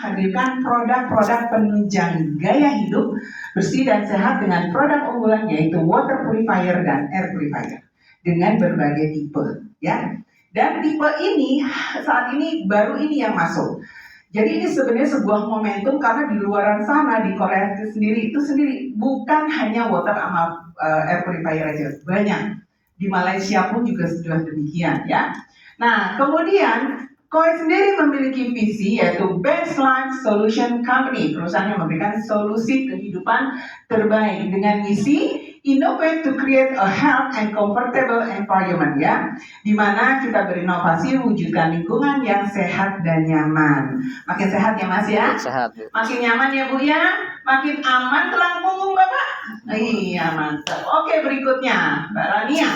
hadirkan produk-produk penunjang gaya hidup bersih dan sehat dengan produk unggulan yaitu water purifier dan air purifier dengan berbagai tipe, ya. Dan tipe ini saat ini baru ini yang masuk. Jadi ini sebenarnya sebuah momentum karena di luaran sana di Korea itu sendiri bukan hanya water sama air purifier aja, banyak. Di Malaysia pun juga sudah demikian, ya. Nah, kemudian Koi sendiri memiliki visi yaitu Best Life Solution Company, perusahaan yang memberikan solusi kehidupan terbaik dengan misi innovate to create a health and comfortable environment, ya, di mana kita berinovasi wujudkan lingkungan yang sehat dan nyaman. Makin sehat ya Mas ya? Sehat, Bu. Makin nyaman ya Bu ya? Makin aman tulang punggung Bapak? Iya mantap. Oke, berikutnya Mbak Rania.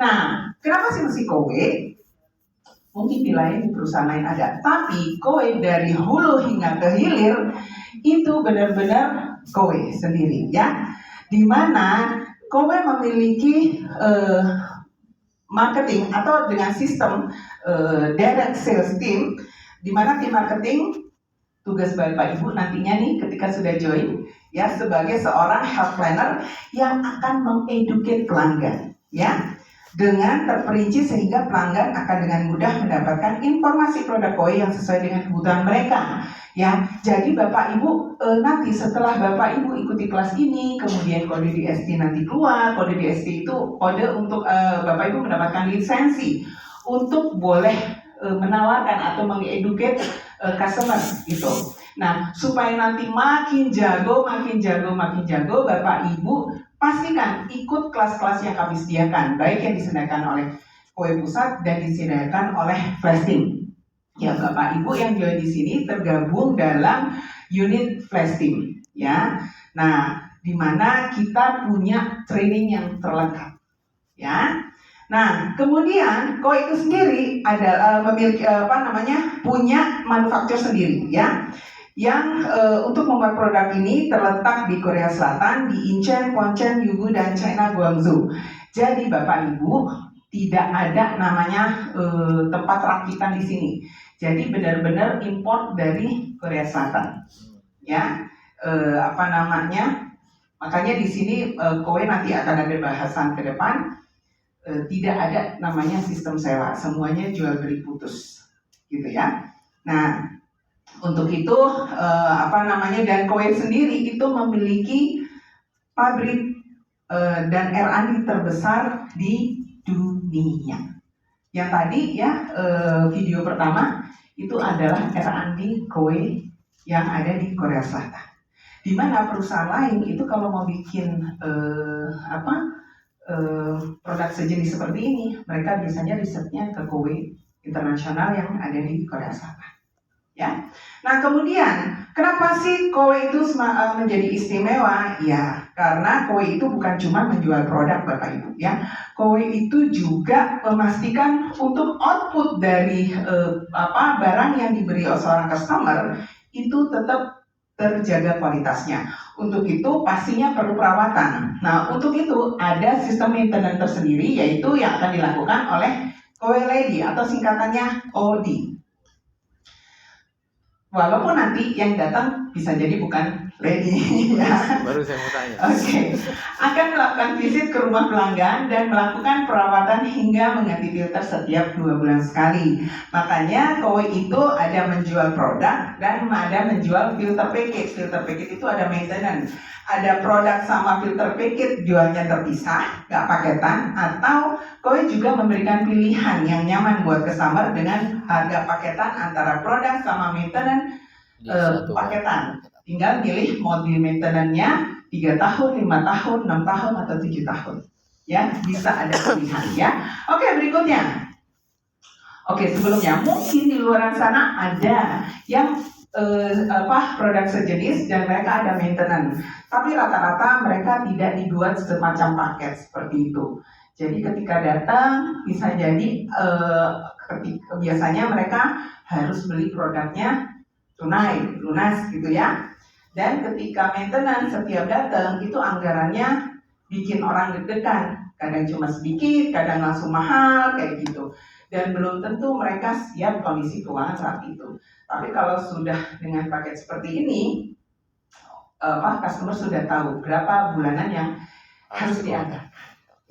Nah, kenapa sih mesti Kowe? Mungkin di lain di perusahaan lain ada, tapi Kowe dari hulu hingga ke hilir itu benar-benar Kowe sendiri, ya. Dimana Kowe memiliki marketing atau dengan sistem direct sales team, dimana tim marketing tugas Bapak Ibu nantinya nih ketika sudah join, ya, sebagai seorang health planner yang akan mengeduket pelanggan, ya, dengan terperinci sehingga pelanggan akan dengan mudah mendapatkan informasi produk Koi yang sesuai dengan kebutuhan mereka, ya. Jadi Bapak Ibu nanti setelah Bapak Ibu ikuti kelas ini, kemudian kode DST nanti keluar. Kode DST itu kode untuk Bapak Ibu mendapatkan lisensi untuk boleh menawarkan atau mengeduket customer gitu. Nah, supaya nanti makin jago, Bapak Ibu pastikan ikut kelas-kelas yang kami sediakan, baik yang disediakan oleh Koi Pusat dan disediakan oleh Flash Team. Ya, Bapak Ibu yang join di sini tergabung dalam unit Flash Team, ya. Nah, di mana kita punya training yang terlengkap, ya. Nah, kemudian Koi itu sendiri adalah memiliki punya manufaktur sendiri, ya. Yang untuk membuat produk ini terletak di Korea Selatan, di Incheon, Kwangcheon, Yugu, dan China Guangzhou. Jadi Bapak Ibu tidak ada namanya tempat rakitan di sini. Jadi benar-benar import dari Korea Selatan, ya. Makanya di sini Koi nanti akan ada bahasan ke depan. Tidak ada namanya sistem sewa, semuanya jual beli putus, gitu ya. Nah, untuk itu dan Koi sendiri itu memiliki pabrik dan R&D terbesar di dunia. Yang tadi ya video pertama itu adalah R&D Koi yang ada di Korea Selatan. Di mana perusahaan lain itu kalau mau bikin produk sejenis seperti ini, mereka biasanya risetnya ke Koi internasional yang ada di Korea Selatan. Ya, nah kemudian kenapa sih Koi itu menjadi istimewa? Ya, karena Koi itu bukan cuma menjual produk Bapak Ibu, ya. Koi itu juga memastikan untuk output dari barang yang diberi oleh seorang customer itu tetap terjaga kualitasnya. Untuk itu pastinya perlu perawatan. Nah, untuk itu ada sistem maintenance tersendiri yaitu yang akan dilakukan oleh Koi Lady atau singkatannya OD. Walaupun nanti yang datang bisa jadi bukan lady, ya. Baru saya mau tanya. Oke. Akan melakukan visit ke rumah pelanggan dan melakukan perawatan hingga mengganti filter setiap 2 bulan sekali. Makanya Koi itu ada menjual produk dan ada menjual filter package. Filter package itu ada maintenance. Ada produk sama filter package jualnya terpisah, nggak paketan, atau Koi juga memberikan pilihan yang nyaman buat customer dengan harga paketan antara produk sama maintenance paketan. Tinggal pilih mau di maintenance-nya 3 tahun, 5 tahun, 6 tahun, atau 7 tahun. Ya, bisa ada pilihan ya. Oke, berikutnya. Oke, sebelumnya mungkin di luar sana ada yang produk sejenis dan mereka ada maintenance. Tapi rata-rata mereka tidak dibuat semacam paket seperti itu. Jadi ketika datang bisa jadi biasanya mereka harus beli produknya tunai, lunas gitu ya. Dan ketika maintenance setiap datang itu anggarannya bikin orang deg-degan. Kadang cuma sedikit, kadang langsung mahal kayak gitu. dan belum tentu mereka siap kondisi keuangan saat itu. Tapi kalau sudah dengan paket seperti ini, customer sudah tahu berapa bulanan yang harus dianggarkan,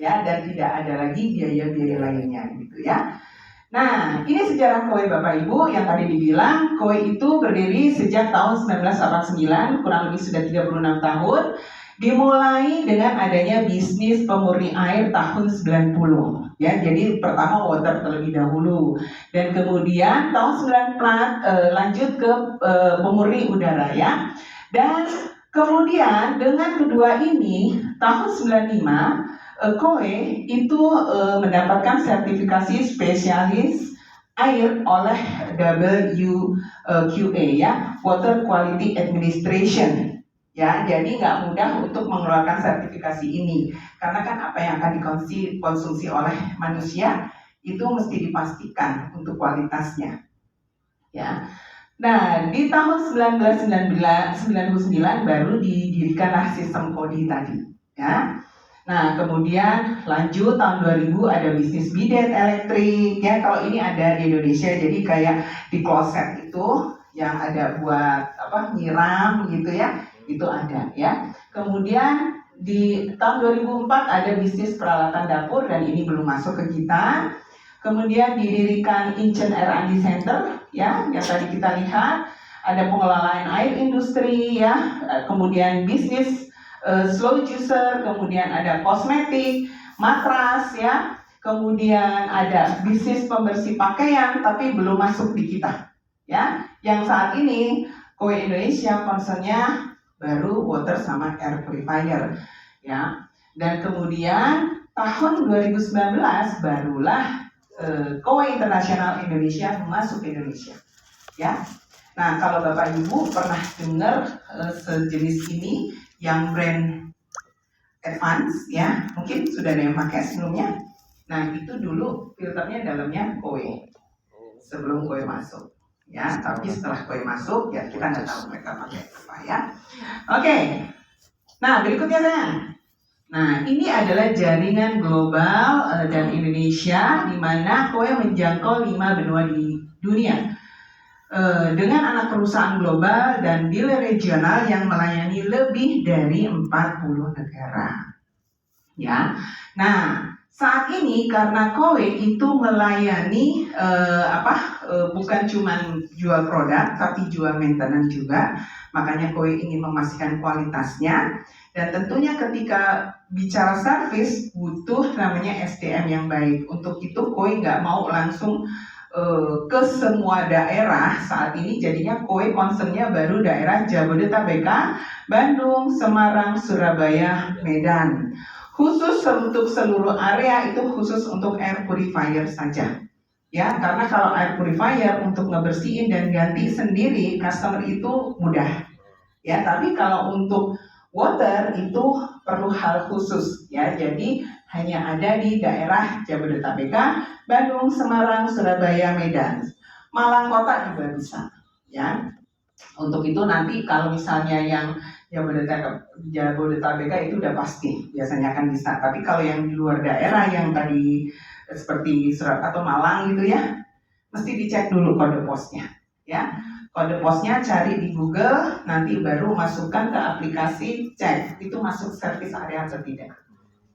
ya, dan tidak ada lagi biaya-biaya lainnya gitu ya. Nah, ini sejarah KOE Bapak Ibu yang tadi dibilang. KOE itu berdiri sejak tahun 1989, kurang lebih sudah 36 tahun. Dimulai dengan adanya bisnis pemurni air tahun 90. Ya, jadi pertama water terlebih dahulu, dan kemudian tahun 94 lanjut ke pemurni udara ya. Dan kemudian dengan kedua ini tahun 95 KOE itu mendapatkan sertifikasi spesialis air oleh WQA ya, Water Quality Administration. Ya, jadi nggak mudah untuk mengeluarkan sertifikasi ini, karena kan apa yang akan dikonsumsi oleh manusia itu mesti dipastikan untuk kualitasnya. Ya. Nah, di tahun 1999 baru didirikanlah sistem KODI tadi. Ya. Nah, kemudian lanjut tahun 2000 ada bisnis bidet elektrik. Ya, kalau ini ada di Indonesia, jadi kayak di kloset itu yang ada buat nyiram gitu ya. Itu ada ya. Kemudian di tahun 2004 ada bisnis peralatan dapur, dan ini belum masuk ke kita. Kemudian didirikan Incheon R&D Center ya, yang tadi kita lihat. Ada pengelolaan air industri ya, kemudian bisnis slow juicer, kemudian ada kosmetik, matras ya, kemudian ada bisnis pembersih pakaian, tapi belum masuk di kita ya. Yang saat ini KOE Indonesia concernnya baru water sama air purifier ya. Dan kemudian tahun 2019 barulah KOE Internasional Indonesia masuk ke Indonesia ya. Nah, kalau Bapak Ibu pernah dengar sejenis ini yang brand Advance ya, mungkin sudah ada yang pakai sebelumnya. Nah, itu dulu filternya dalamnya KOE sebelum KOE masuk ya, tapi setelah KOE masuk ya kita nggak tahu mereka pakai apa ya. Oke. Nah, berikutnya sayang. Nah, ini adalah jaringan global dan Indonesia, di mana KOE menjangkau 5 benua di dunia dengan anak perusahaan global dan dealer regional yang melayani lebih dari 40 negara. Ya. Nah, saat ini karena KOE itu melayani bukan cuma jual produk tapi jual maintenance juga, makanya KOE ingin memastikan kualitasnya. Dan tentunya ketika bicara service butuh namanya SDM yang baik. Untuk itu KOE nggak mau langsung ke semua daerah. Saat ini jadinya KOE concernnya baru daerah Jabodetabek, Bandung, Semarang, Surabaya, Medan. Khusus untuk seluruh area itu khusus untuk air purifier saja. Ya, karena kalau air purifier untuk ngebersihin dan ganti sendiri customer itu mudah. Ya, tapi kalau untuk water itu perlu hal khusus ya. Jadi hanya ada di daerah Jabodetabek, Bandung, Semarang, Surabaya, Medan. Malang kota juga bisa ya. Untuk itu nanti kalau misalnya yang Jabodetabek itu udah pasti biasanya akan bisa. Tapi kalau yang di luar daerah yang tadi seperti Surat atau Malang gitu ya, mesti dicek dulu kode posnya ya. Kode posnya cari di Google, nanti baru masukkan ke aplikasi, cek itu masuk service area atau tidak.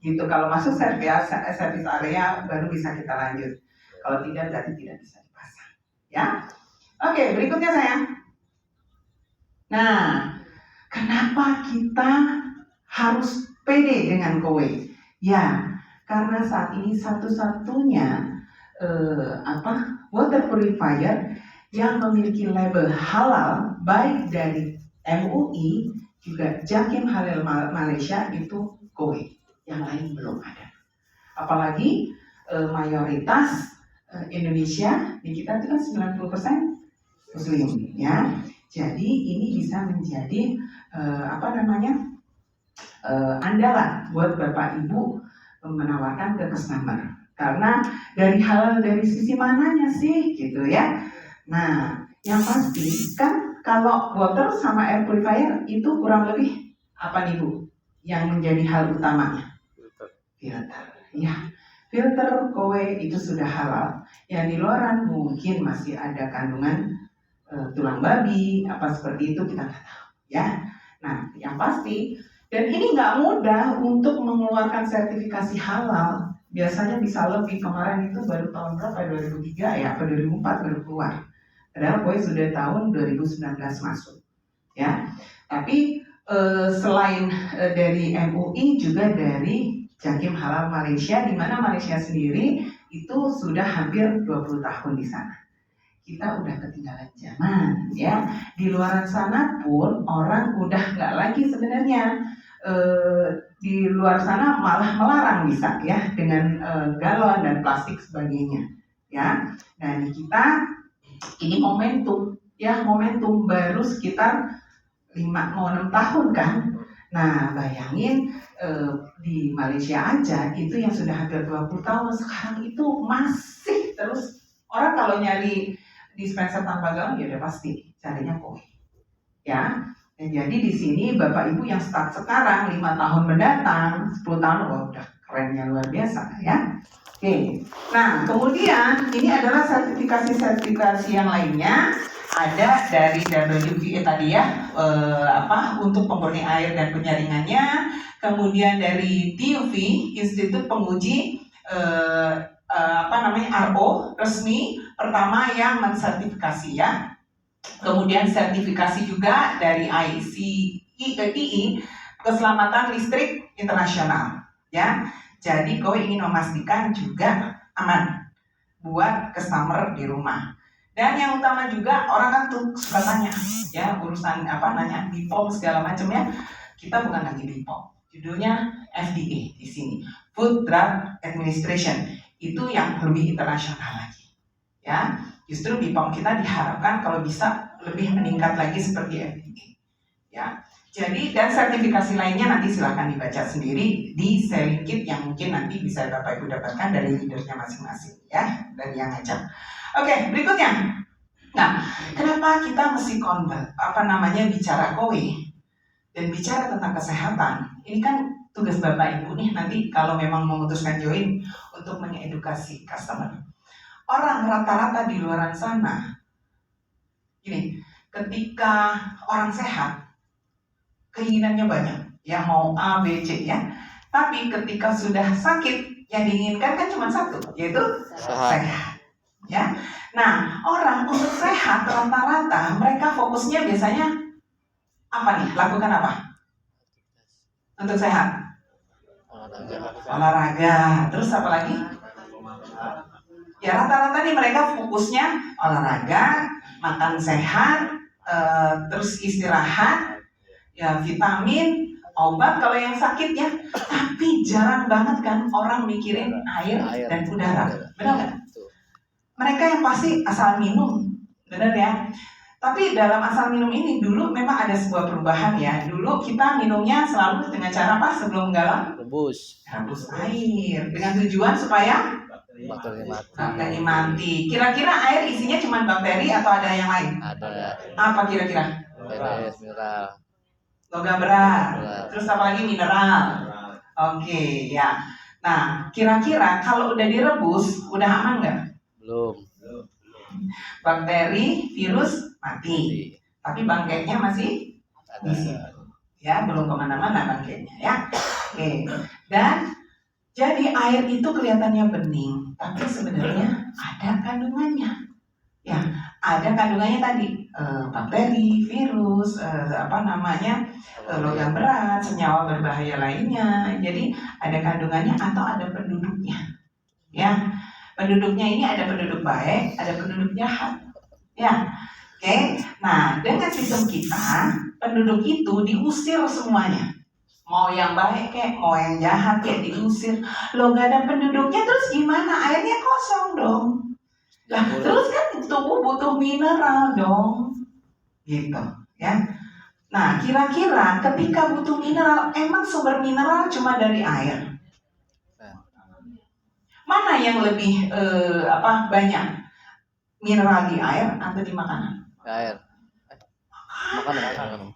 Gitu, kalau masuk service area baru bisa kita lanjut. Kalau tidak berarti tidak bisa dipasang ya. Oke, berikutnya sayang. Nah, kenapa kita harus pede dengan KOE? Ya, karena saat ini satu-satunya water purifier yang memiliki label halal baik dari MUI juga Jakim Halal Malaysia itu KOE. Yang lain belum ada. Apalagi mayoritas Indonesia di kita itu kan 90% Muslim ya. Jadi ini bisa menjadi andalan buat Bapak Ibu menawarkan ke customer. Karena dari halal dari sisi mananya sih gitu ya. Nah, yang pasti kan kalau water sama air purifier itu kurang lebih apa nih Bu yang menjadi hal utamanya? Filter. Ya. filter kowe itu sudah halal. Yang di luaran mungkin masih ada kandungan tulang babi, apa seperti itu kita nggak tahu ya. Nah, yang pasti, dan ini nggak mudah untuk mengeluarkan sertifikasi halal. Biasanya bisa lebih, kemarin itu baru tahun berapa, 2003 ya, atau 2004 baru keluar. Padahal kowe sudah tahun 2019 masuk ya. Tapi selain dari MUI juga dari Jakim Halal Malaysia, di mana Malaysia sendiri itu sudah hampir 20 tahun di sana. Kita udah ketinggalan zaman ya. Di luar sana pun orang udah nggak lagi sebenarnya di luar sana malah melarang bisa ya dengan galon dan plastik sebagainya ya. Nah di kita ini momentum ya, momentum baru sekitar 5 mau 6 tahun kan. Nah bayangin di Malaysia aja itu yang sudah hampir 20 tahun sekarang itu masih terus orang kalau nyari dispenser tanpa galon ya udah pasti carinya kowe ya. Dan jadi di sini Bapak Ibu yang start sekarang 5 tahun mendatang 10 tahun udah kerennya luar biasa ya. Oke. Nah kemudian ini adalah sertifikasi yang lainnya. Ada dari WPA tadi ya, untuk pemurni air dan penyaringannya. Kemudian dari TUV, Institut Penguji RO resmi pertama yang mensertifikasi ya. Kemudian sertifikasi juga dari IEEE, Keselamatan Listrik Internasional ya. Jadi kau ingin memastikan juga aman buat customer di rumah. Dan yang utama juga orang kan tuh suka tanya ya urusan BPOM segala macam ya. Kita bukan lagi BPOM, judulnya FDA di sini, Food Drug Administration. Itu yang lebih internasional lagi ya. Justru BPOM kita diharapkan kalau bisa lebih meningkat lagi seperti FDA ya. Jadi dan sertifikasi lainnya nanti silahkan dibaca sendiri di sharing kit yang mungkin nanti bisa Bapak Ibu dapatkan dari leadernya masing-masing ya, dari yang ngajak. Oke, berikutnya. Nah, kenapa kita mesti bicara kowe dan bicara tentang kesehatan? Ini kan tugas Bapak Ibu nih nanti kalau memang memutuskan join untuk mengedukasi customer. Orang rata-rata di luar sana, gini, ketika orang sehat, keinginannya banyak, yang mau A, B, C ya. Tapi ketika sudah sakit, yang diinginkan kan cuma satu, yaitu sehat. Ya, nah orang untuk sehat rata-rata mereka fokusnya biasanya apa nih? Lakukan apa? Untuk sehat? Olahraga. Terus apa lagi? Ya rata-rata nih mereka fokusnya olahraga, makan sehat, terus istirahat, ya vitamin, obat kalau yang sakit ya. Tapi jarang banget kan orang mikirin air dan udara, benar nggak? Mereka yang pasti asal minum, benar ya. Tapi dalam asal minum ini dulu memang ada sebuah perubahan ya. Dulu kita minumnya selalu dengan cara apa sebelum galon? Rebus air dengan tujuan supaya bakteri mati. Kira-kira air isinya cuma bakteri atau ada yang lain? Ada. Apa kira-kira? Mineral. Logam berat. Terus apa lagi? Mineral. Oke, ya. Nah, kira-kira kalau udah direbus, udah aman nggak? Belum. Bakteri, virus mati. Tapi bangkainya masih di situ. Ya, belum kemana-mana bangkainya ya. Oke. Dan jadi air itu kelihatannya bening, tapi sebenarnya ada kandungannya. Ya, ada kandungannya tadi bakteri, virus, logam berat, senyawa berbahaya lainnya. Jadi ada kandungannya atau ada penduduknya. Ya, penduduknya ini ada penduduk baik, ada penduduk jahat. Ya, oke. Nah, dengan sistem kita, penduduk itu diusir semuanya. Mau yang baik kayak, mau yang jahat kayak diusir. Lo gak ada penduduknya terus gimana? Airnya kosong dong. Lah, terus kan tubuh butuh mineral dong. Gitu, ya. Nah, kira-kira ketika butuh mineral, emang sumber mineral cuma dari air? Mana yang lebih banyak? Mineral di air atau di makanan? Air. Makanan.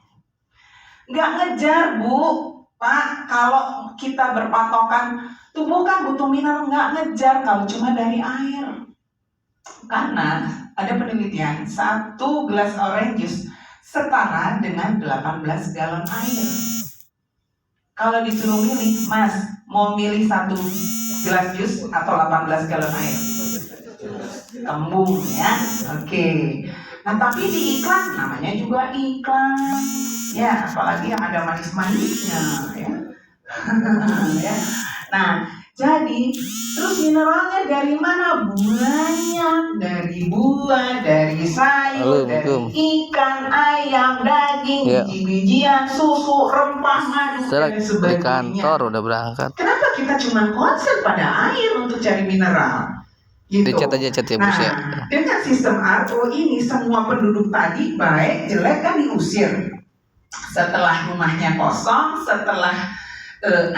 Nggak ngejar, Bu. Pak, kalau kita berpatokan Tubuh kan butuh mineral, nggak ngejar kalau cuma dari air. Karena ada penelitian, 1 gelas orange juice setara dengan 18 galon air. Kalau disuruh milih, Mas, mau milih 1 gelas jus atau 18 galon air? Kembung ya, oke. Nah tapi di iklan, namanya juga iklan, ya apalagi yang ada manis-manisnya, ya. Ya. Nah jadi terus mineralnya dari mana? Banyak, dari buah, dari sayur, dari ikan, ayam, daging, biji-bijian, susu, rempah, madu, dan sebagainya. Di kantor udah berangkat. Kenapa kita cuma konsen pada air untuk cari mineral? Gitu. Dicat aja cat ya, Bus, ya. Dengan sistem RO ini semua penduduk tadi baik jelek kan diusir. Setelah rumahnya kosong, setelah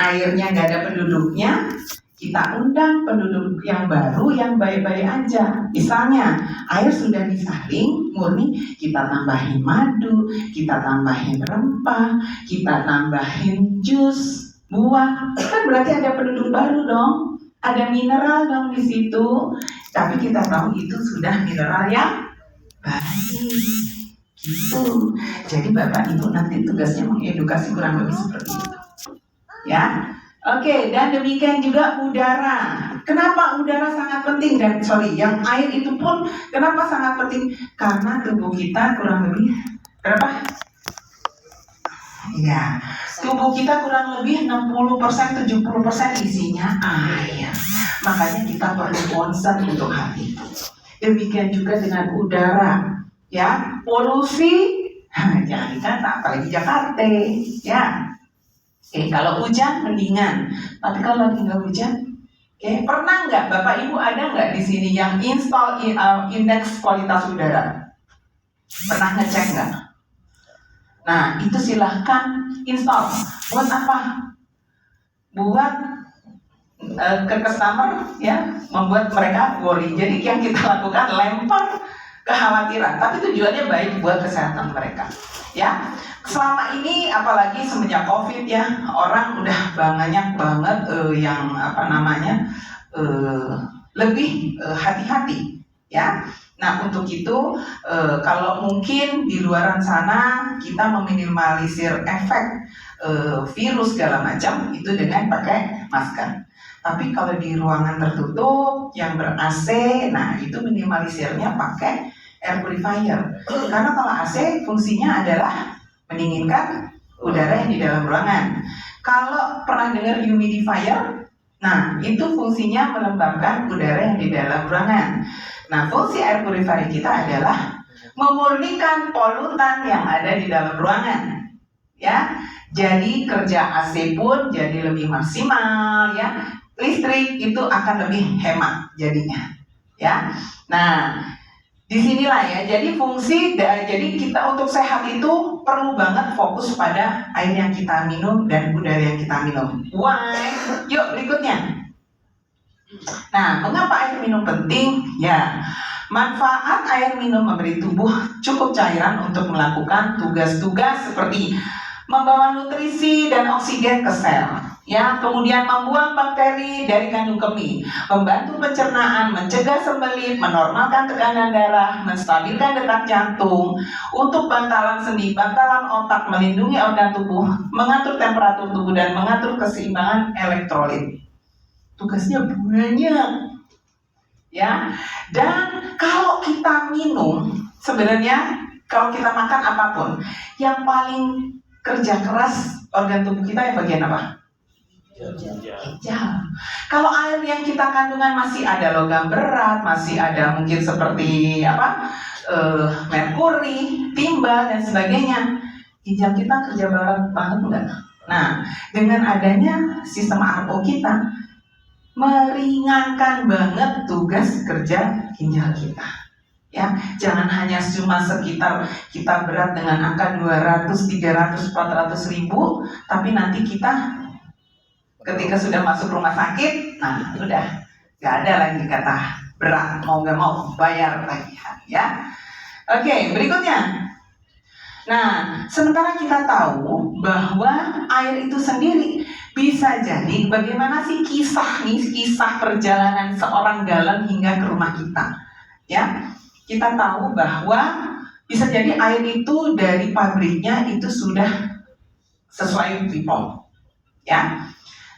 airnya nggak ada penduduknya, kita undang penduduk yang baru yang baik-baik aja. Misalnya air sudah disaring murni, kita tambahin madu, kita tambahin rempah, kita tambahin jus buah, kan berarti ada penduduk baru dong. Ada mineral dong di situ, tapi kita tahu itu sudah mineral yang baik, gitu. Jadi Bapak Ibu nanti tugasnya mengedukasi kurang lebih seperti itu, ya. Oke, dan demikian juga udara. Kenapa udara sangat penting? Dan yang air itu pun kenapa sangat penting? Karena tubuh kita kurang lebih berapa? Ya, tubuh kita kurang lebih 60%, 70% isinya air. Makanya kita perlu concern untuk hal itu. Demikian juga dengan udara, ya, polusi. Jangan dikata, apalagi Jakarta, ya. Kalau hujan mendingan, tapi kalau lagi nggak hujan, pernah nggak Bapak Ibu ada nggak di sini yang install indeks kualitas udara? Pernah ngecek nggak? Nah, itu silahkan install. Buat apa? Buat ke customer, ya, membuat mereka worry. Jadi yang kita lakukan lempar kekhawatiran, tapi tujuannya baik buat kesehatan mereka. Ya, selama ini apalagi semenjak COVID ya, orang udah banyak banget yang lebih hati-hati, ya. Nah untuk itu kalau mungkin di luaran sana kita meminimalisir efek virus segala macam itu dengan pakai masker. Tapi kalau di ruangan tertutup yang ber-AC, nah itu minimalisirnya pakai air purifier. Karena kalau AC fungsinya adalah mendinginkan udara yang di dalam ruangan. Kalau pernah dengar humidifier, nah itu fungsinya melembabkan udara yang di dalam ruangan. Nah, fungsi air purifier kita adalah memurnikan polutan yang ada di dalam ruangan, ya. Jadi kerja AC pun jadi lebih maksimal, ya. Listrik itu akan lebih hemat jadinya, ya. Nah, disinilah ya. Jadi jadi kita untuk sehat itu perlu banget fokus pada air yang kita minum dan udara yang kita minum. Why? Yuk berikutnya. Nah, mengapa air minum penting? Ya, manfaat air minum memberi tubuh cukup cairan untuk melakukan tugas-tugas seperti membawa nutrisi dan oksigen ke sel, ya, kemudian membuang bakteri dari kandung kemih, membantu pencernaan, mencegah sembelit, menormalkan tekanan darah, menstabilkan detak jantung, untuk bantalan sendi, bantalan otak, melindungi organ tubuh, mengatur temperatur tubuh dan mengatur keseimbangan elektrolit. Tugasnya banyak, ya. Dan kalau kita minum, sebenarnya kalau kita makan apapun, yang paling kerja keras organ tubuh kita yang bagian apa? Ginjal. Kalau air yang kita kandungan masih ada logam berat, masih ada mungkin seperti merkuri, timbal dan sebagainya, ginjal kita kerja banget enggak? Nah, dengan adanya sistem RO kita meringankan banget tugas kerja ginjal kita, ya. Jangan hanya cuma sekitar kita berat dengan angka 200, 300, 400 ribu, tapi nanti kita ketika sudah masuk rumah sakit, nah udah gak ada lagi kata berat, mau gak mau bayar lagi, ya. Oke, berikutnya. Nah, sementara kita tahu bahwa air itu sendiri bisa jadi bagaimana sih kisah perjalanan seorang galon hingga ke rumah kita. Ya, kita tahu bahwa bisa jadi air itu dari pabriknya itu sudah sesuai people. Ya,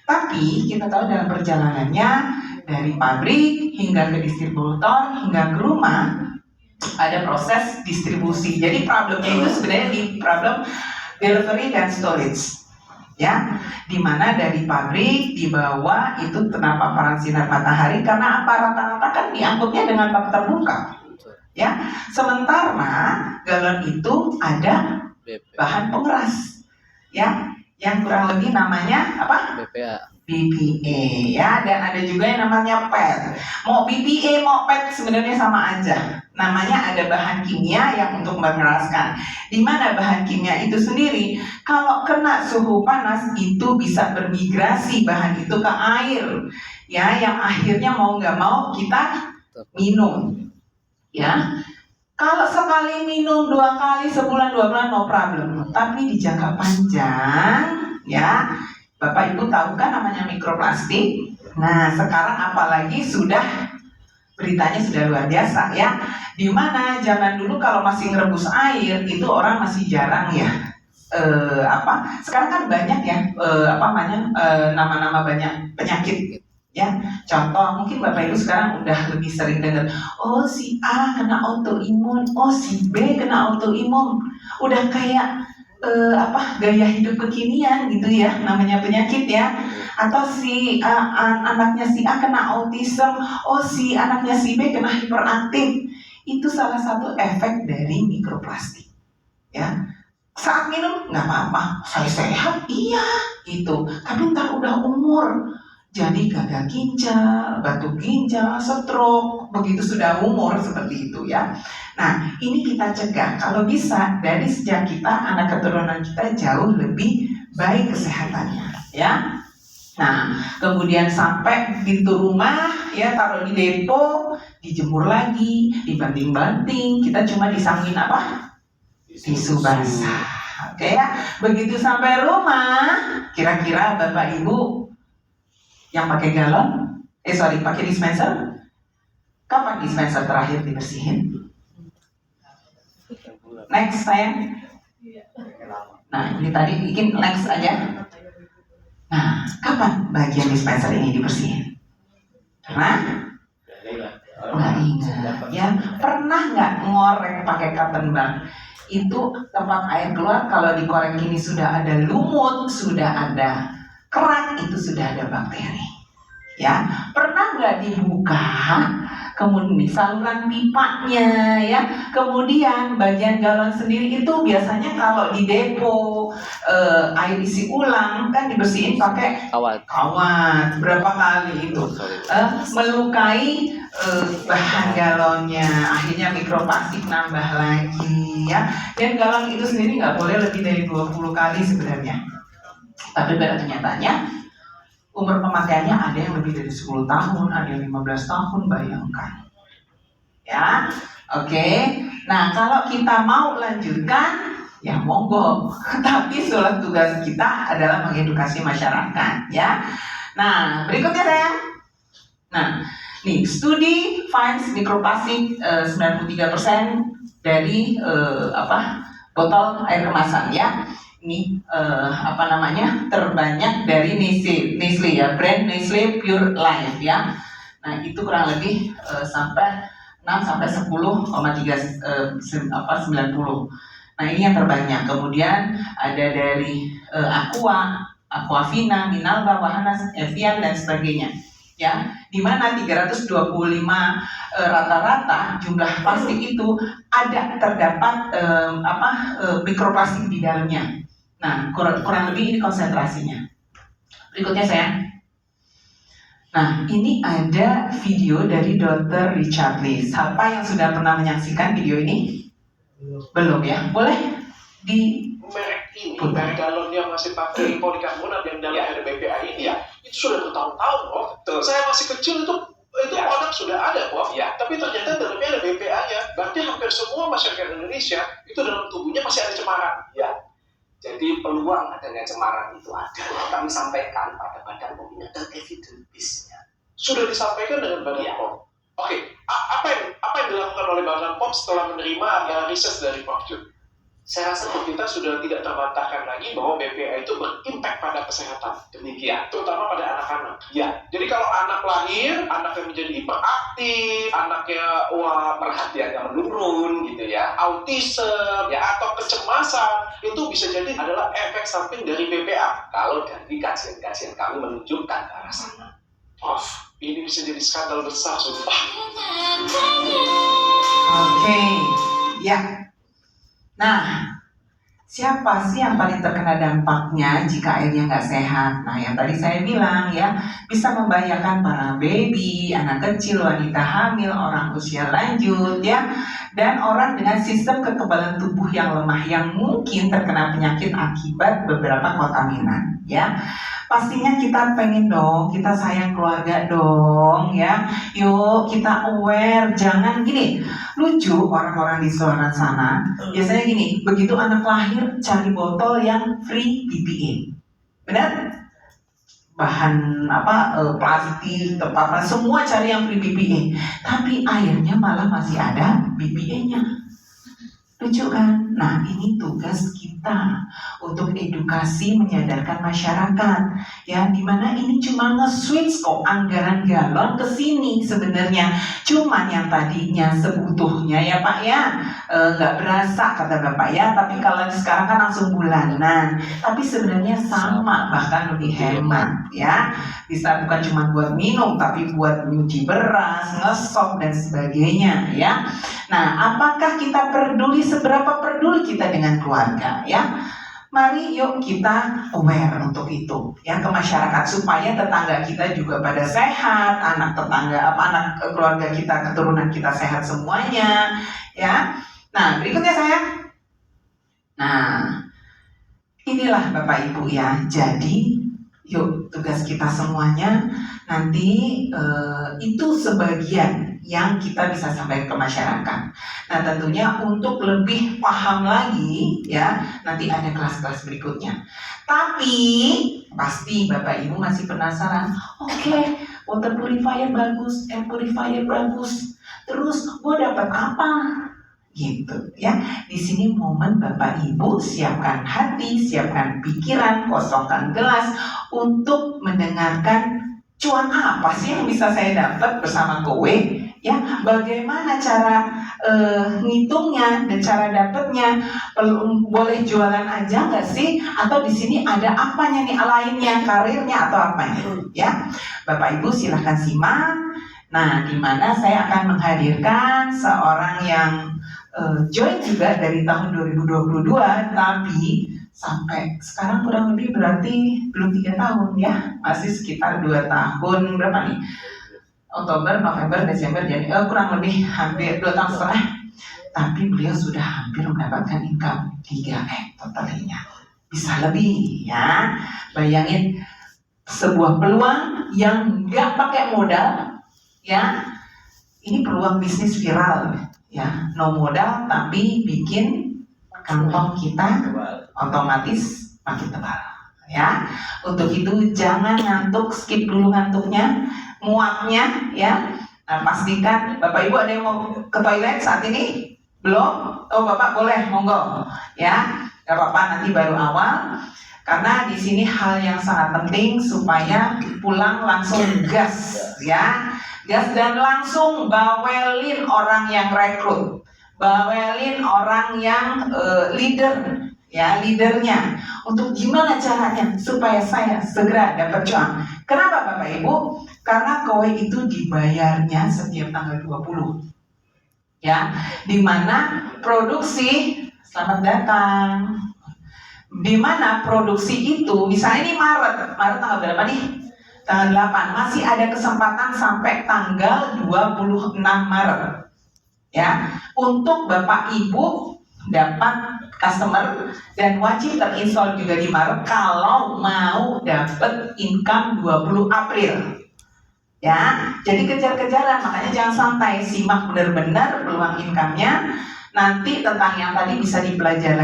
tapi kita tahu dalam perjalanannya dari pabrik hingga ke distributor hingga ke rumah ada proses distribusi. Jadi problemnya itu sebenarnya di problem delivery dan storage. Ya, dimana dari pabrik dibawa itu kena paparan sinar matahari karena apa, rata-rata kan diangkutnya dengan bak terbuka. Ya, sementara galon itu ada bahan pengeras. Ya, yang kurang lebih namanya apa? BPA, ya, dan ada juga yang namanya PET. Mau BPA mau PET sebenarnya sama aja. Namanya ada bahan kimia yang untuk mengeraskan. Di mana bahan kimia itu sendiri kalau kena suhu panas itu bisa bermigrasi bahan itu ke air, ya, yang akhirnya mau nggak mau kita minum. Ya, kalau sekali minum 2 kali sebulan 2 bulan no problem, tapi di jangka panjang, ya, Bapak Ibu tahu kan namanya mikroplastik. Nah, sekarang apalagi sudah beritanya sudah luar biasa, ya. Dimana zaman dulu kalau masih ngerebus air itu orang masih jarang, ya. Sekarang kan banyak ya nama-nama banyak penyakit. Ya, contoh mungkin Bapak Ibu sekarang udah lebih sering dengar, oh si A kena autoimun, oh si B kena autoimun, udah kayak gaya hidup kekinian gitu ya, namanya penyakit ya. Atau si anaknya si A kena autism, oh si anaknya si B kena hiperaktif. Itu salah satu efek dari mikroplastik. Ya, saat minum nggak apa-apa, saya sehat, iya gitu. Tapi ntar udah umur jadi gagal ginjal, batu ginjal, stroke, begitu sudah umur seperti itu ya. Nah, ini kita cegah kalau bisa dari sejak kita, anak keturunan kita jauh lebih baik kesehatannya, ya. Nah, kemudian sampai pintu rumah, ya, taruh di depo, dijemur lagi, dibanting-banting, kita cuma disangin apa? Tisu basah. Oke ya, begitu sampai rumah, kira-kira Bapak Ibu yang pakai galon, pakai dispenser, kapan dispenser terakhir dibersihin? Next sayang. Nah, ini tadi bikin next aja. Nah, kapan bagian dispenser ini dibersihin? Pernah? Nggak ingat. Ya, pernah nggak ngorek pakai cotton bud? Itu tempat air keluar, kalau dikorek ini sudah ada lumut, sudah ada kerak, itu sudah ada bakteri. Ya, pernah nggak dibuka? Kemudian saluran pipanya, ya. Kemudian bagian galon sendiri itu biasanya kalau di depo air isi ulang kan dibersihin pakai kawat. Berapa kali itu melukai bahan galonnya, akhirnya mikroplastik nambah lagi, ya. Dan galon itu sendiri nggak boleh lebih dari 20 kali sebenarnya. Tapi pada kenyataannya umur pemakaiannya ada yang lebih dari 10 tahun, ada yang 15 tahun, bayangkan. Ya, oke. Nah, kalau kita mau lanjutkan, ya monggo. Tapi surat tugas kita adalah mengedukasi masyarakat, ya. Nah, berikutnya sayang. Nah, nih, studi finds mikroplastik 93% dari botol air kemasan, ya. Ini terbanyak dari Nestle ya, brand Nestle Pure Life, ya. Nah, itu kurang lebih sampai 6-10,90. Nah, ini yang terbanyak. Kemudian ada dari Aquafina, Minalba, Wahana, Evian dan sebagainya. Ya, di mana 325 rata-rata jumlah plastik itu terdapat mikroplastik di dalamnya. Nah, kurang lebih ini konsentrasinya. Berikutnya sayang. Nah, ini ada video dari Dr. Richard Lee. Siapa yang sudah pernah menyaksikan video ini? Belum ya? Boleh merek ini, merek galon yang masih pakai polikarbonat yang dalam air BPA ini, ya, itu sudah bertahun-tahun loh. Saya masih kecil itu itu produk sudah ada kok, tapi ternyata dalamnya ada BPA-nya. Berarti hampir semua masyarakat Indonesia itu dalam tubuhnya masih ada cemaran. Jadi peluang adanya cemaran itu ada. Kami sampaikan pada Badan POM ini ada evidence base-nya. Sudah disampaikan dengan Badan POM. Oke, apa yang dilakukan oleh Badan POM setelah menerima riset dari Prof. Jun? Saya rasa kita sudah tidak terbantahkan lagi bahwa BPA itu berimpact pada kesehatan. Demikian, terutama pada anak-anak. Jadi kalau anak lahir, anaknya menjadi hiperaktif, anaknya perhatiannya menurun, gitu ya, autism, atau kecemasan, itu bisa jadi adalah efek samping dari BPA. Kalau dari kajian-kajian kami menunjukkan ke arah sana. Ini bisa jadi skandal besar, sumpah. Oke, ya. Nah, siapa sih yang paling terkena dampaknya jika airnya nggak sehat? Nah, yang tadi saya bilang ya, bisa membahayakan para baby, anak kecil, wanita hamil, orang usia lanjut ya, dan orang dengan sistem kekebalan tubuh yang lemah yang mungkin terkena penyakit akibat beberapa kontaminan ya. Pastinya kita pengen dong, kita sayang keluarga dong ya. Yuk kita aware, jangan gini. Lucu orang-orang di luar sana, biasanya gini, begitu anak lahir cari botol yang free BPA. Benar? Bahan plastik, tempat semua cari yang free BPA. Tapi airnya malah masih ada BPA-nya. Lucu kan? Nah, ini tugas kita untuk edukasi, menyadarkan masyarakat ya, dimana ini cuma nge-switch kok anggaran galon ke sini sebenarnya. Cuman yang tadinya sebutuhnya ya Pak ya, nggak berasa kata Bapak ya, tapi kalau sekarang kan langsung bulanan, tapi sebenarnya sama, bahkan lebih hemat ya. Bisa bukan cuma buat minum, tapi buat nyuci beras, ngesop dan sebagainya ya. Nah, apakah kita peduli, seberapa peduli kita dengan keluarga ya? Mari yuk kita aware untuk itu ya, ke masyarakat, supaya tetangga kita juga pada sehat, anak keluarga kita, keturunan kita sehat semuanya ya. Nah, berikutnya saya. Nah, inilah Bapak Ibu ya. Jadi yuk tugas kita semuanya nanti itu sebagian yang kita bisa sampaikan ke masyarakat. Nah, tentunya untuk lebih paham lagi ya, nanti ada kelas-kelas berikutnya. Tapi pasti Bapak Ibu masih penasaran. Oke, water purifier bagus, air purifier bagus. Terus gue dapat apa? Gitu ya. Di sini momen Bapak Ibu siapkan hati, siapkan pikiran, kosongkan gelas untuk mendengarkan cuan apa sih yang bisa saya dapat bersama kowe. Ya, bagaimana cara ngitungnya dan cara dapatnya? Boleh jualan aja nggak sih? Atau di sini ada apanya nih, lainnya, karirnya atau apanya? Ya, Bapak Ibu silahkan simak. Nah, di mana saya akan menghadirkan seorang yang join juga dari tahun 2022, tapi sampai sekarang kurang lebih berarti belum 3 tahun ya, masih sekitar 2 tahun, berapa nih? Oktober, November, Desember, Januari, kurang lebih hampir 2 tahun setengah. Tapi beliau sudah hampir mendapatkan income 3M totalnya. Bisa lebih ya. Bayangin, sebuah peluang yang nggak pakai modal ya. Ini peluang bisnis viral ya. No modal tapi bikin kantong kita otomatis makin tebal ya. Untuk itu jangan ngantuk, skip dulu ngantuknya, muapnya ya. Nah, pastikan Bapak Ibu ada yang mau ke toilet saat ini? Belum? Oh, Bapak boleh, monggo ya. Gak apa-apa, nanti baru awal. Karena di sini hal yang sangat penting supaya pulang langsung gas ya. Gas dan langsung bawelin orang yang rekrut. Bawelin orang yang leader ya, leadernya, untuk gimana caranya supaya saya segera dapat cuan. Kenapa Bapak Ibu? Karena kowe itu dibayarnya setiap tanggal 20 ya, dimana produksi, selamat datang, dimana produksi itu misalnya ini Maret tanggal berapa nih? Tanggal 8, masih ada kesempatan sampai tanggal 26 Maret ya, untuk Bapak Ibu dapat customer dan wajib terinstall juga di Maret kalau mau dapat income 20 April Ya, jadi kejar-kejaran, makanya jangan santai, simak benar-benar peluang income-nya. Nanti tentang yang tadi bisa dipelajari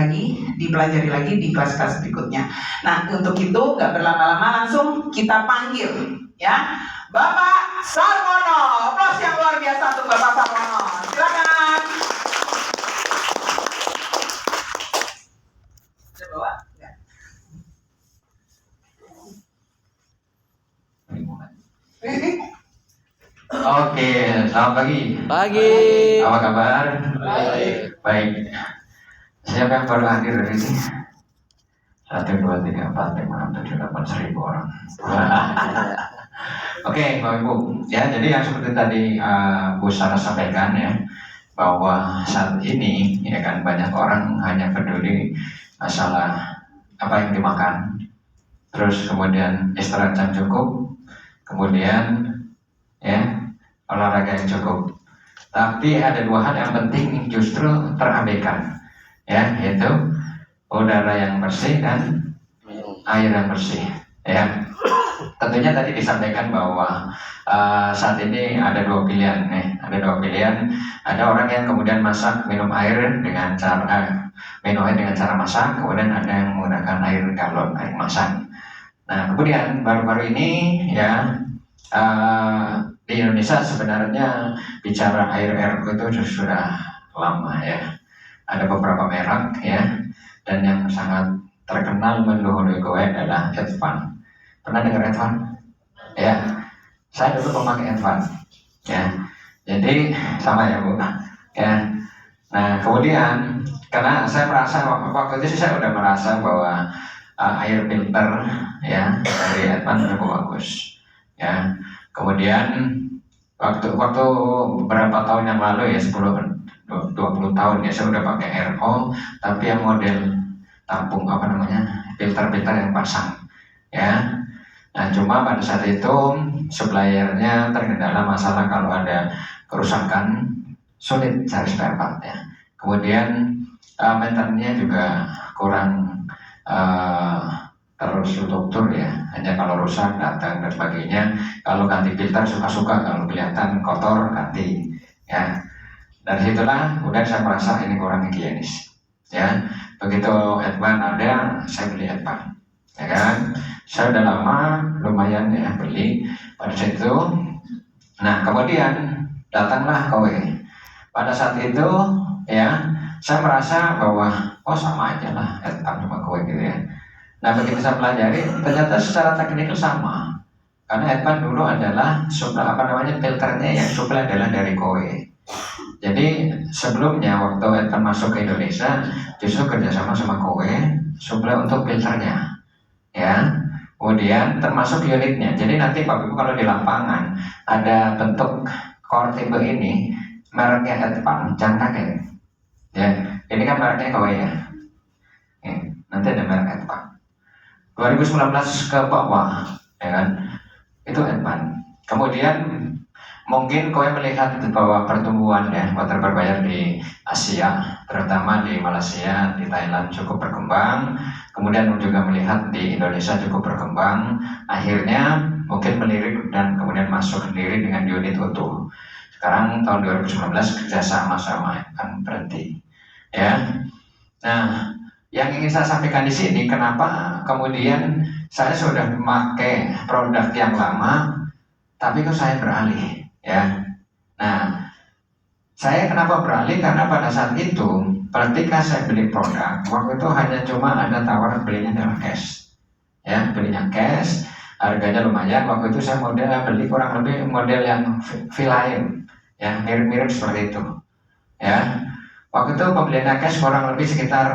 lagi di kelas-kelas berikutnya. Nah, untuk itu nggak berlama-lama, langsung kita panggil ya Bapak Sarwono. Aplaus yang luar biasa untuk Bapak Sarwono. Silakan. Sudah bawa? Enggak. Oke, selamat pagi. Pagi. Apa kabar? Baik. Baik. Siapa yang baru hadir dari sini? 1, 2, 3, 4, 5, 6, 7, 8, 1000 orang. Oke, Bapak Ibu. Ya, jadi yang seperti tadi Bu Sarah sampaikan ya, bahwa saat ini ya kan banyak orang hanya peduli masalah apa yang dimakan, terus kemudian istirahat yang cukup, kemudian ya olahraga yang cukup. Tapi ada 2 hal yang penting justru terabaikan, ya, yaitu udara yang bersih dan air yang bersih. Ya, tentunya tadi disampaikan bahwa saat ini ada 2 pilihan, ada 2 pilihan. Ada orang yang kemudian minum air dengan cara masak, kemudian ada yang menggunakan air galon, air masak. Nah, kemudian baru-baru ini ya di Indonesia sebenarnya bicara air RO itu sudah lama ya. Ada beberapa merek ya, dan yang sangat terkenal mendahului gue adalah Advan. Pernah dengar Advan? Ya, saya dulu pemakai Advan. Ya, jadi sama ya Bu. Ya, nah kemudian karena saya merasa waktu itu saya udah merasa bahwa air filter ya dari Advan cukup bagus. Ya, kemudian waktu beberapa tahun yang lalu ya 20 tahun ya saya udah pakai RO, tapi yang model tampung filter yang pasang ya. Nah cuma pada saat itu suppliernya terkendala masalah kalau ada kerusakan sulit cari spare part ya. Kemudian maintenance-nya juga kurang terstruktur ya, hanya kalau rusak datang dan sebagainya. Kalau ganti filter suka-suka, kalau kelihatan kotor ganti ya. Dari situlah kemudian saya merasa ini kurang higienis ya. Begitu Advan ada, saya beli Advan ya kan. Saya udah lama lumayan ya beli pada saat itu. Nah kemudian datanglah kowe. Pada saat itu ya saya merasa bahwa sama aja lah Advan sama kowe gitu ya. Nah begitu saya pelajari ternyata secara teknikal sama, karena Advan dulu adalah filternya yang supply adalah dari kowe. Jadi sebelumnya waktu Advan masuk ke Indonesia justru kerjasama sama kowe supply untuk filternya ya. Kemudian termasuk unitnya. Jadi nanti Bapak Ibu kalau di lapangan ada bentuk core tipe ini mereknya Advan, jangan kaget ya. Ini kan mereknya kowe ya. Nanti ada merek Advan 2019 ke bawah ya kan, itu Advan. Kemudian mungkin kowe melihat bahwa pertumbuhan ya motor berbayar di Asia, terutama di Malaysia, di Thailand cukup berkembang. Kemudian juga melihat di Indonesia cukup berkembang. Akhirnya mungkin melirik dan kemudian masuk sendiri dengan unit utuh. Sekarang tahun 2019 kerjasama sama kan berhenti ya. Nah yang ingin saya sampaikan di sini, kenapa kemudian saya sudah memakai produk yang lama, tapi kok saya beralih ya. Nah, saya kenapa beralih? Karena pada saat itu, ketika saya beli produk, waktu itu hanya cuma ada tawaran belinya dengan cash, ya belinya cash, harganya lumayan. Waktu itu saya beli kurang lebih model yang V-Line, ya mirip-mirip seperti itu, ya. Waktu itu pembeliannya cash kurang lebih sekitar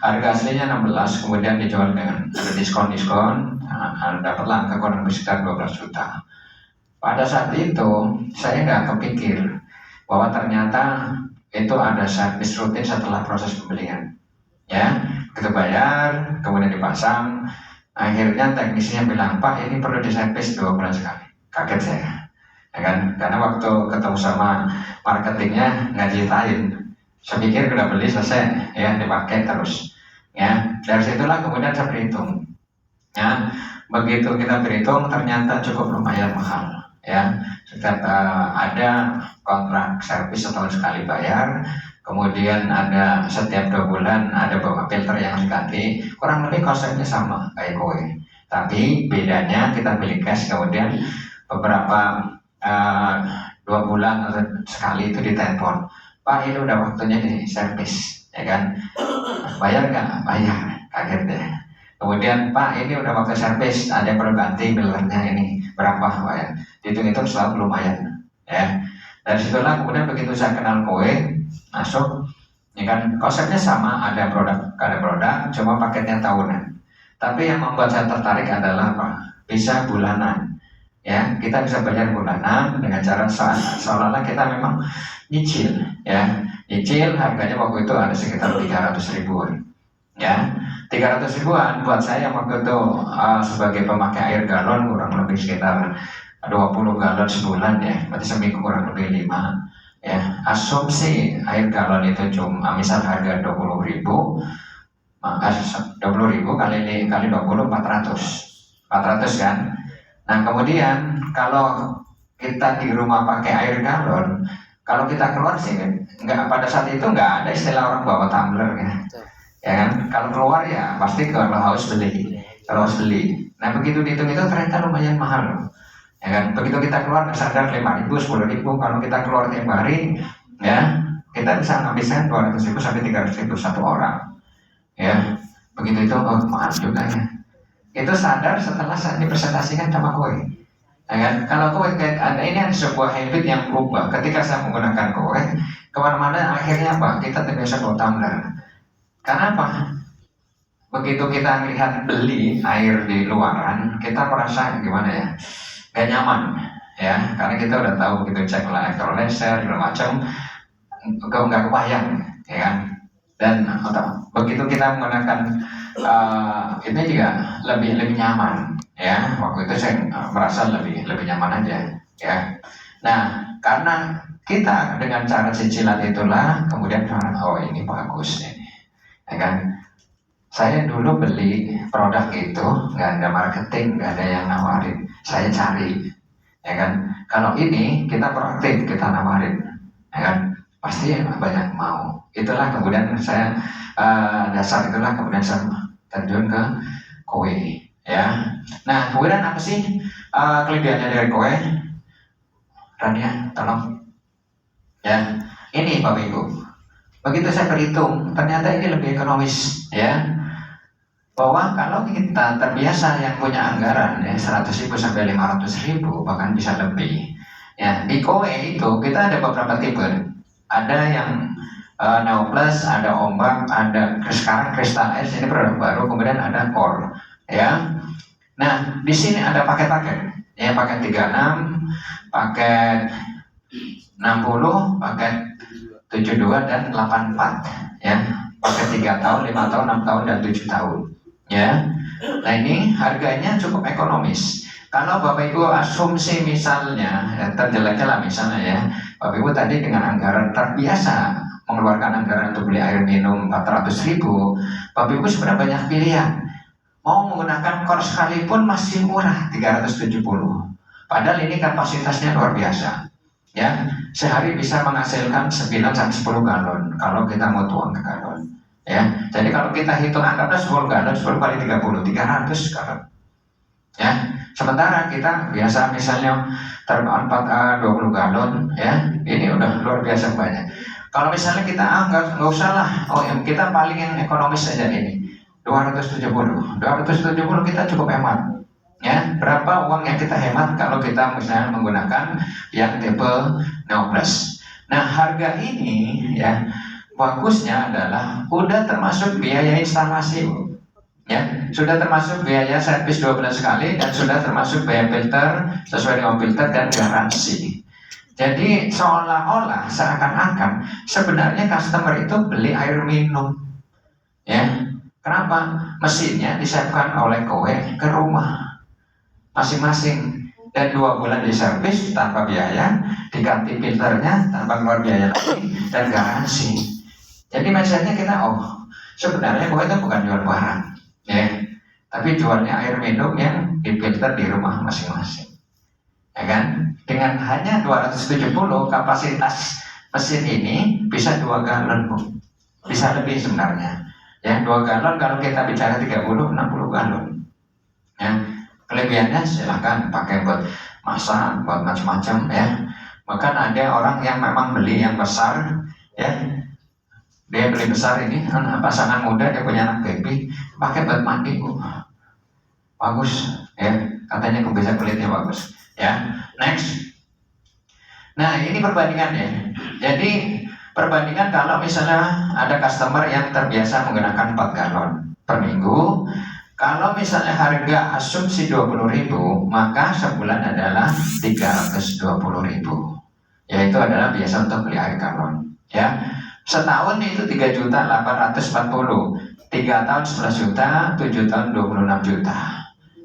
harga aslinya 16, kemudian dijual dengan ada diskon, dapatlah angka kurang lebih sekitar 12 juta. Pada saat itu saya nggak kepikir bahwa ternyata itu ada servis rutin setelah proses pembelian. Ya, kita bayar, kemudian dipasang. Akhirnya teknisnya bilang, Pak ini perlu diservis 2 bulan sekali. Kaget saya. Ya kan? Karena waktu ketemu sama marketingnya nggak ceritain. Saya pikir udah beli selesai ya dipakai terus ya. Dari situlah kemudian saya berhitung Ya, begitu kita berhitung ternyata cukup lumayan mahal. Ya, setiap ada kontrak servis setahun sekali bayar, kemudian ada setiap 2 bulan ada beberapa filter yang harus diganti. Kurang lebih konsepnya sama kayak kowe. Tapi bedanya kita beli cash, kemudian beberapa 2 bulan atau sekali itu ditelepon, Pak ini udah waktunya di servis, ya kan? Bayar nggak? Bayar, kaget deh. Kemudian Pak ini udah waktu servis, ada yang perlu ganti filternya ini berapa Pak ya? Hitung-hitung selalu lumayan, ya. Dari situlah kemudian begitu saya kenal kowe, masuk, ya kan? Konsepnya sama, ada produk, cuma paketnya tahunan. Tapi yang membuat saya tertarik adalah apa? Bisa bulanan. Ya, kita bisa bayar bulanan dengan cara seolah-olah kita memang nyicil, ya. Nyicil harganya waktu itu ada sekitar 300 ribuan, ya. 300 ribuan buat saya waktu itu sebagai pemakai air galon kurang lebih sekitar 20 galon sebulan, ya. Berarti seminggu kurang lebih 5, ya. Asumsi air galon itu cuma misal harga 20 ribu, maka 20 ribu kali 20 400 kan. Nah kemudian kalau kita di rumah pakai air galon, kalau kita keluar sih nggak, pada saat itu nggak ada istilah orang bawa tumbler ya kan. Kalau keluar ya pasti kalau haus beli, Nah begitu dihitung itu ternyata lumayan mahal, ya kan. Begitu kita keluar sadar 5 ribu, 10 ribu. Kalau kita keluar tiap hari, ya kita bisa ngabiskan 200 ribu sampai 300 ribu satu orang, ya. Begitu itu mahal juga ya. Itu sadar setelah saya dipresentasikan sama kowe, ya kan. Kalau kowe kayak ini ada sebuah habit yang berubah ketika saya menggunakan kowe kemana-mana. Akhirnya apa? Kita terbiasa bawa tumbler. Karena apa? Begitu kita lihat beli air di luaran, kita merasa gimana ya? Gak nyaman, ya. Karena kita udah tahu begitu cek lah elektrolyser segala macam, nggak kebayang, ya kan. Dan begitu kita menggunakan ini juga lebih nyaman, ya. Waktu itu saya merasa lebih nyaman aja, ya. Nah karena kita dengan cara cicilan itulah kemudian oh ini bagus ini, ya kan. Saya dulu beli produk itu nggak ada marketing, nggak ada yang nawarin, saya cari, ya kan. Kalau ini kita proaktif, kita nawarin, ya kan, pasti banyak mau. Itulah kemudian saya dasar itulah kemudian saya terjun ke kowe, ya. Nah kemudian apa sih kelebihannya dari kowe? Rania, tolong, ya. Ini Bapak Ibu, begitu saya berhitung ternyata ini lebih ekonomis, ya. Bahwa kalau kita terbiasa yang punya anggaran ya 100 ribu sampai 500 ribu bahkan bisa lebih, ya. Di kowe itu kita ada beberapa tipe, ada yang Neo Plus, ada ombak, ada sekarang Crystal S, ini produk baru, kemudian ada Core, ya. Nah di sini ada paket-paket, ya, paket 36, paket 60, paket 72 dan 84, ya. Paket 3 tahun, 5 tahun, 6 tahun dan 7 tahun, ya. Nah ini harganya cukup ekonomis. Kalau Bapak Ibu asumsi misalnya, ya, terjeleknya lah misalnya, ya, Bapak Ibu tadi dengan anggaran terbiasa mengeluarkan anggaran untuk beli air minum 400 ribu, Bapak Ibu sebenarnya banyak pilihan. Mau menggunakan Core sekalipun masih murah 370. Padahal ini kapasitasnya luar biasa, ya. Sehari bisa menghasilkan 9 sampai 10 galon kalau kita mau tuang ke galon, ya. Jadi kalau kita hitung angkanya 10 galon, 10 kali 30, 300 galon, ya. Sementara kita biasa misalnya 20 galon, ya. Ini udah luar biasa banyak. Kalau misalnya kita nggak usah lah, kita paling yang ekonomis saja ini 270 kita cukup hemat, ya. Berapa uang yang kita hemat kalau kita misalnya menggunakan yang tipe Neo Plus. Nah harga ini, ya, bagusnya adalah udah termasuk biaya instalasi, ya, sudah termasuk biaya servis 12 kali dan sudah termasuk biaya filter sesuai dengan filter dan garansi. Jadi seolah-olah seakan-akan sebenarnya customer itu beli air minum, ya. Kenapa? Mesinnya disiapkan oleh kowe ke rumah masing-masing dan 2 bulan diservis tanpa biaya, diganti filternya tanpa keluar biaya lagi dan garansi. Jadi mindsetnya kita sebenarnya kowe itu bukan jual barang, ya, tapi jualnya air minum yang difilter di rumah masing-masing, ya kan? Dengan hanya 270 kapasitas mesin ini bisa 2 galon, Bu. Bisa lebih sebenarnya. Yang 2 galon kalau kita bicara 30, 60 galon. Ya, kelebihannya silahkan pakai buat masak, buat macam-macam ya. Bahkan ada orang yang memang beli yang besar, ya. Dia beli besar ini, pasangan muda dia punya anak baby, pakai buat mandi, Bu. Bagus, ya. Katanya bisa kulitnya bagus, ya. Next. Nah, ini perbandingannya. Jadi perbandingan kalau misalnya ada customer yang terbiasa menggunakan 4 galon per minggu, kalau misalnya harga asumsi 20.000, maka sebulan adalah 320.000. Yaitu adalah biasa untuk beli air galon, ya. Setahun itu 3.840.000. 3 tahun 11 juta, 7 tahun 26 juta.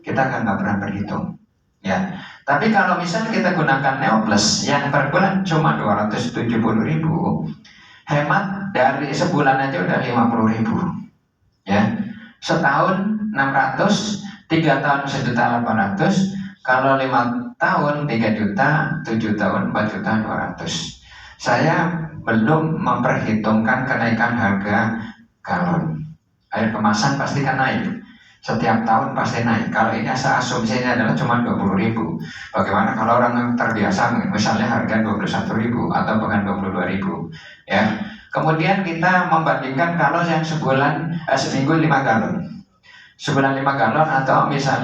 Kita kan nggak pernah berhitung, ya. Tapi kalau misalnya kita gunakan Neo Plus yang per bulan cuma 270.000, hemat dari sebulan aja udah 50.000, ya. Setahun 600, 3 tahun 1.800, kalau 5 tahun 3 juta, 7 tahun 4.200.000. Saya belum memperhitungkan kenaikan harga galon. Air kemasan pasti kan naik. Setiap tahun pasti naik. Kalau ini asumsinya adalah cuma 20.000. Bagaimana kalau orang yang terbiasa misalnya harga 21.000 atau bahkan 22.000, ya. Kemudian kita membandingkan kalau yang seminggu 5 galon. Sebulan 5 galon atau misalnya